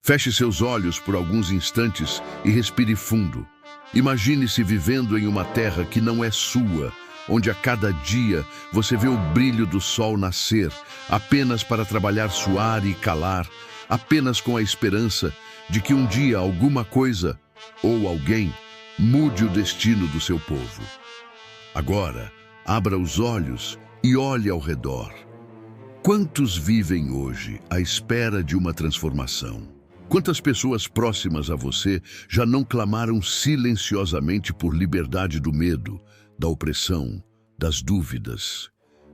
Feche seus olhos por alguns instantes e respire fundo. Imagine-se vivendo em uma terra que não é sua, onde a cada dia você vê o brilho do sol nascer, apenas para trabalhar, suar e calar, apenas com a esperança de que um dia alguma coisa ou alguém mude o destino do seu povo. Agora, abra os olhos e olhe ao redor. Quantos vivem hoje à espera de uma transformação? Quantas pessoas próximas a você já não clamaram silenciosamente por liberdade do medo, da opressão, das dúvidas?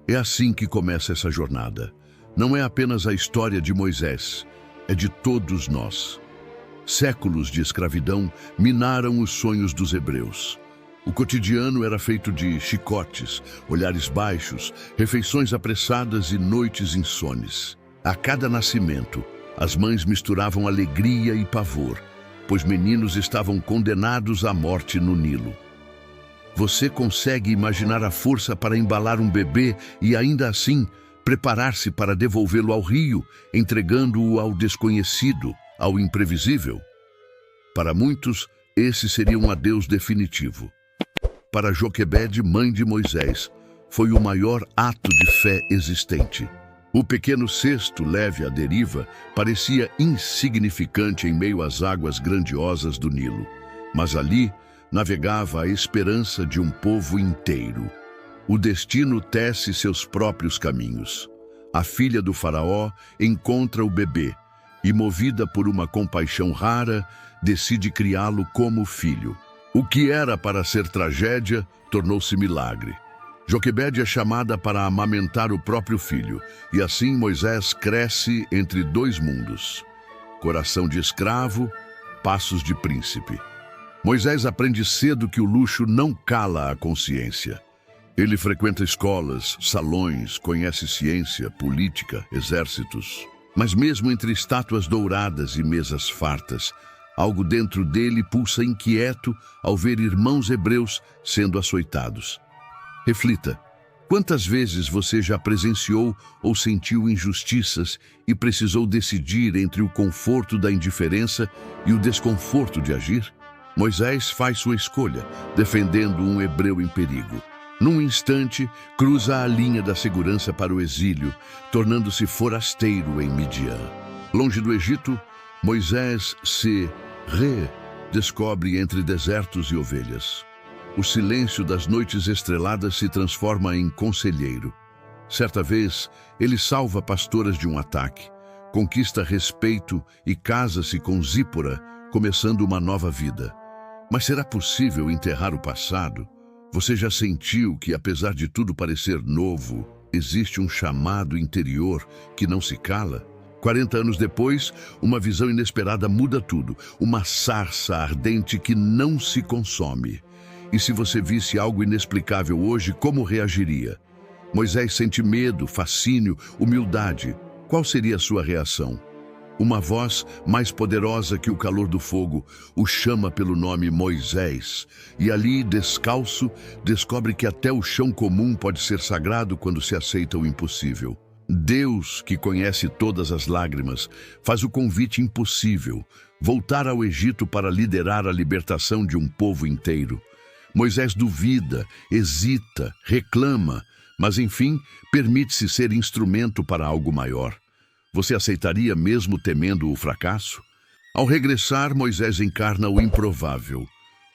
É assim que começa essa jornada. Não é apenas a história de Moisés, é de todos nós. Séculos de escravidão minaram os sonhos dos hebreus. O cotidiano era feito de chicotes, olhares baixos, refeições apressadas e noites insones. A cada nascimento, as mães misturavam alegria e pavor, pois meninos estavam condenados à morte no Nilo. Você consegue imaginar a força para embalar um bebê e ainda assim preparar-se para devolvê-lo ao rio, entregando-o ao desconhecido, ao imprevisível? Para muitos, esse seria um adeus definitivo. Para Joquebede, mãe de Moisés, foi o maior ato de fé existente. O pequeno cesto leve à deriva parecia insignificante em meio às águas grandiosas do Nilo, mas ali navegava a esperança de um povo inteiro. O destino tece seus próprios caminhos. A filha do faraó encontra o bebê e, movida por uma compaixão rara, decide criá-lo como filho. O que era para ser tragédia tornou-se milagre. Joquebede é chamada para amamentar o próprio filho, e assim Moisés cresce entre dois mundos. Coração de escravo, passos de príncipe. Moisés aprende cedo que o luxo não cala a consciência. Ele frequenta escolas, salões, conhece ciência, política, exércitos. Mas mesmo entre estátuas douradas e mesas fartas, algo dentro dele pulsa inquieto ao ver irmãos hebreus sendo açoitados. Reflita, quantas vezes você já presenciou ou sentiu injustiças e precisou decidir entre o conforto da indiferença e o desconforto de agir? Moisés faz sua escolha, defendendo um hebreu em perigo. Num instante, cruza a linha da segurança para o exílio, tornando-se forasteiro em Midian. Longe do Egito, Moisés se redescobre entre desertos e ovelhas. O silêncio das noites estreladas se transforma em conselheiro. Certa vez, ele salva pastoras de um ataque, conquista respeito e casa-se com Zípora, começando uma nova vida. Mas será possível enterrar o passado? Você já sentiu que, apesar de tudo parecer novo, existe um chamado interior que não se cala? 40 anos depois, uma visão inesperada muda tudo. Uma sarça ardente que não se consome. E se você visse algo inexplicável hoje, como reagiria? Moisés sente medo, fascínio, humildade. Qual seria a sua reação? Uma voz mais poderosa que o calor do fogo o chama pelo nome Moisés. E ali, descalço, descobre que até o chão comum pode ser sagrado quando se aceita o impossível. Deus, que conhece todas as lágrimas, faz o convite impossível: voltar ao Egito para liderar a libertação de um povo inteiro. Moisés duvida, hesita, reclama, mas enfim, permite-se ser instrumento para algo maior. Você aceitaria mesmo temendo o fracasso? Ao regressar, Moisés encarna o improvável.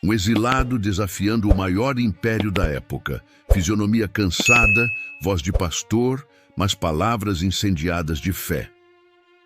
Um exilado desafiando o maior império da época. Fisionomia cansada, voz de pastor, mas palavras incendiadas de fé.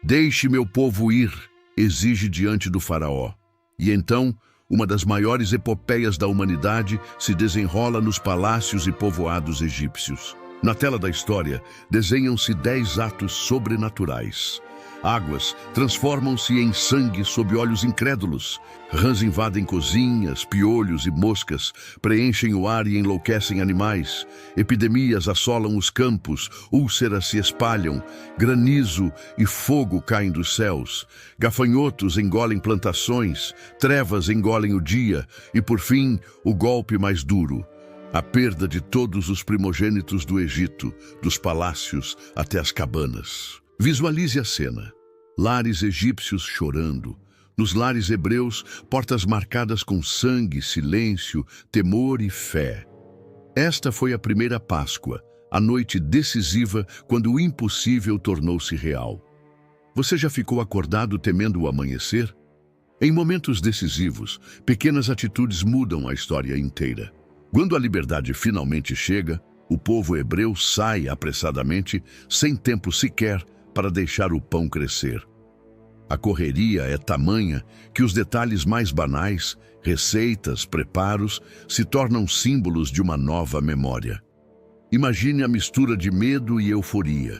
Deixe meu povo ir, exige diante do faraó. E então, uma das maiores epopeias da humanidade se desenrola nos palácios e povoados egípcios. Na tela da história, desenham-se 10 atos sobrenaturais. Águas transformam-se em sangue sob olhos incrédulos. Rãs invadem cozinhas, piolhos e moscas preenchem o ar e enlouquecem animais. Epidemias assolam os campos, úlceras se espalham, granizo e fogo caem dos céus. Gafanhotos engolem plantações, trevas engolem o dia e, por fim, o golpe mais duro: a perda de todos os primogênitos do Egito, dos palácios até as cabanas. Visualize a cena. lares egípcios chorando. Nos lares hebreus, portas marcadas com sangue, silêncio, temor e fé. Esta foi a primeira Páscoa, a noite decisiva quando o impossível tornou-se real. Você já ficou acordado temendo o amanhecer? Em momentos decisivos, pequenas atitudes mudam a história inteira. Quando a liberdade finalmente chega, o povo hebreu sai apressadamente, sem tempo sequer para deixar o pão crescer. A correria é tamanha que os detalhes mais banais, receitas, preparos, se tornam símbolos de uma nova memória. Imagine a mistura de medo e euforia.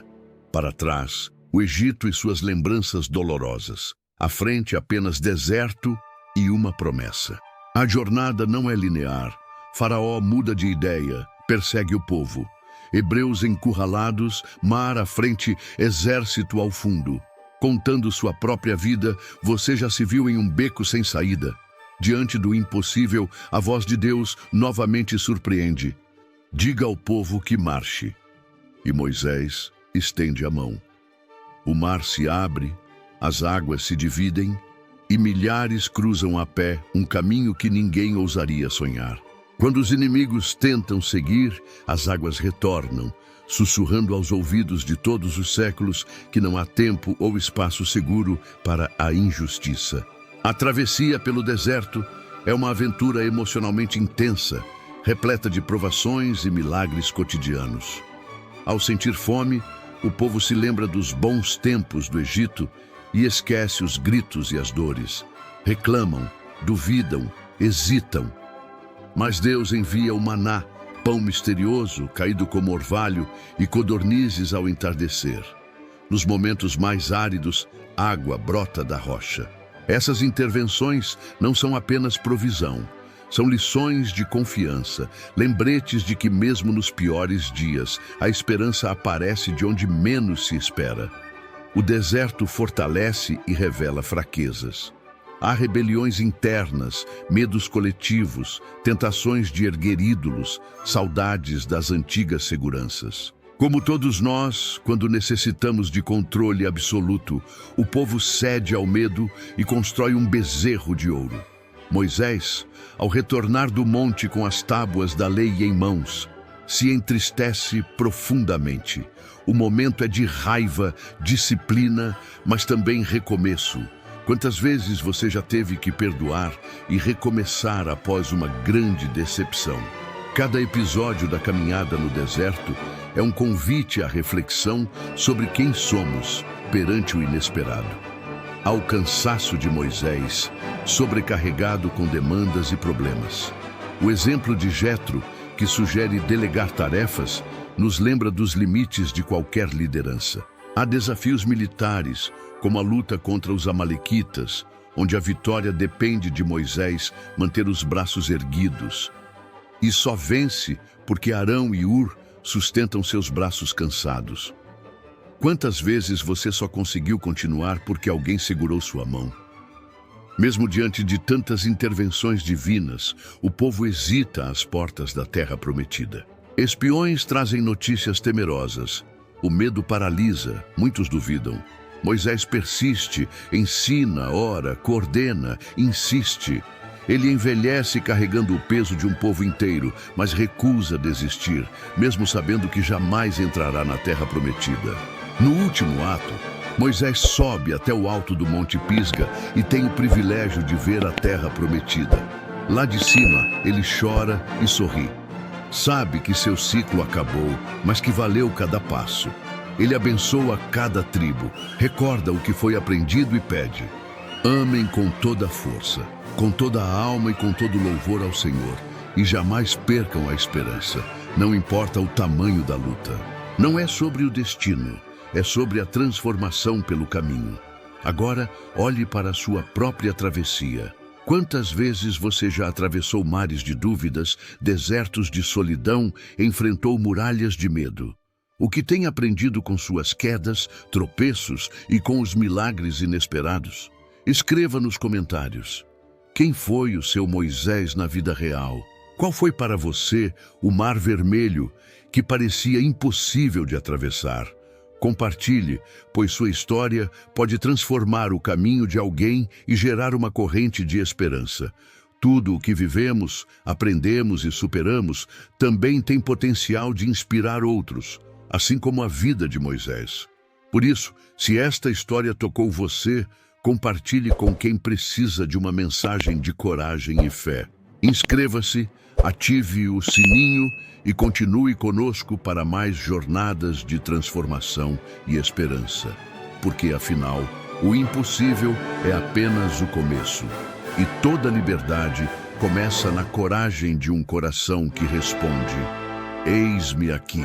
Para trás, o Egito e suas lembranças dolorosas. À frente, apenas deserto e uma promessa. A jornada não é linear. Faraó muda de ideia, persegue o povo. Hebreus encurralados, mar à frente, exército ao fundo. Contando sua própria vida, você já se viu em um beco sem saída. Diante do impossível, a voz de Deus novamente surpreende. Diga ao povo que marche. E Moisés estende a mão. O mar se abre, as águas se dividem e milhares cruzam a pé um caminho que ninguém ousaria sonhar. Quando os inimigos tentam seguir, as águas retornam, sussurrando aos ouvidos de todos os séculos que não há tempo ou espaço seguro para a injustiça. A travessia pelo deserto é uma aventura emocionalmente intensa, repleta de provações e milagres cotidianos. Ao sentir fome, o povo se lembra dos bons tempos do Egito e esquece os gritos e as dores. Reclamam, duvidam, hesitam. Mas Deus envia o maná, pão misterioso, caído como orvalho, e codornizes ao entardecer. Nos momentos mais áridos, água brota da rocha. Essas intervenções não são apenas provisão, são lições de confiança, lembretes de que mesmo nos piores dias, a esperança aparece de onde menos se espera. O deserto fortalece e revela fraquezas. Há rebeliões internas, medos coletivos, tentações de erguer ídolos, saudades das antigas seguranças. Como todos nós, quando necessitamos de controle absoluto, o povo cede ao medo e constrói um bezerro de ouro. Moisés, ao retornar do monte com as tábuas da lei em mãos, se entristece profundamente. O momento é de raiva, disciplina, mas também recomeço. Quantas vezes você já teve que perdoar e recomeçar após uma grande decepção? Cada episódio da caminhada no deserto é um convite à reflexão sobre quem somos perante o inesperado. Ao cansaço de Moisés, sobrecarregado com demandas e problemas. O exemplo de Jetro, que sugere delegar tarefas, nos lembra dos limites de qualquer liderança. Há desafios militares, como a luta contra os amalequitas, onde a vitória depende de Moisés manter os braços erguidos. E só vence porque Arão e Hur sustentam seus braços cansados. Quantas vezes você só conseguiu continuar porque alguém segurou sua mão? Mesmo diante de tantas intervenções divinas, o povo hesita às portas da terra prometida. Espiões trazem notícias temerosas. O medo paralisa, muitos duvidam. Moisés persiste, ensina, ora, coordena, insiste. Ele envelhece carregando o peso de um povo inteiro, mas recusa desistir, mesmo sabendo que jamais entrará na terra prometida. No último ato, Moisés sobe até o alto do Monte Pisga e tem o privilégio de ver a terra prometida. Lá de cima, ele chora e sorri. Sabe que seu ciclo acabou, mas que valeu cada passo. Ele abençoa cada tribo, recorda o que foi aprendido e pede: amem com toda a força, com toda a alma e com todo louvor ao Senhor, e jamais percam a esperança, não importa o tamanho da luta. Não é sobre o destino, é sobre a transformação pelo caminho. Agora, olhe para a sua própria travessia. Quantas vezes você já atravessou mares de dúvidas, desertos de solidão, enfrentou muralhas de medo? O que tem aprendido com suas quedas, tropeços e com os milagres inesperados? Escreva nos comentários. Quem foi o seu Moisés na vida real? Qual foi para você o mar vermelho que parecia impossível de atravessar? Compartilhe, pois sua história pode transformar o caminho de alguém e gerar uma corrente de esperança. Tudo o que vivemos, aprendemos e superamos também tem potencial de inspirar outros, assim como a vida de Moisés. Por isso, se esta história tocou você, compartilhe com quem precisa de uma mensagem de coragem e fé. Inscreva-se, ative o sininho e continue conosco para mais jornadas de transformação e esperança. Porque, afinal, o impossível é apenas o começo. E toda liberdade começa na coragem de um coração que responde: Eis-me aqui.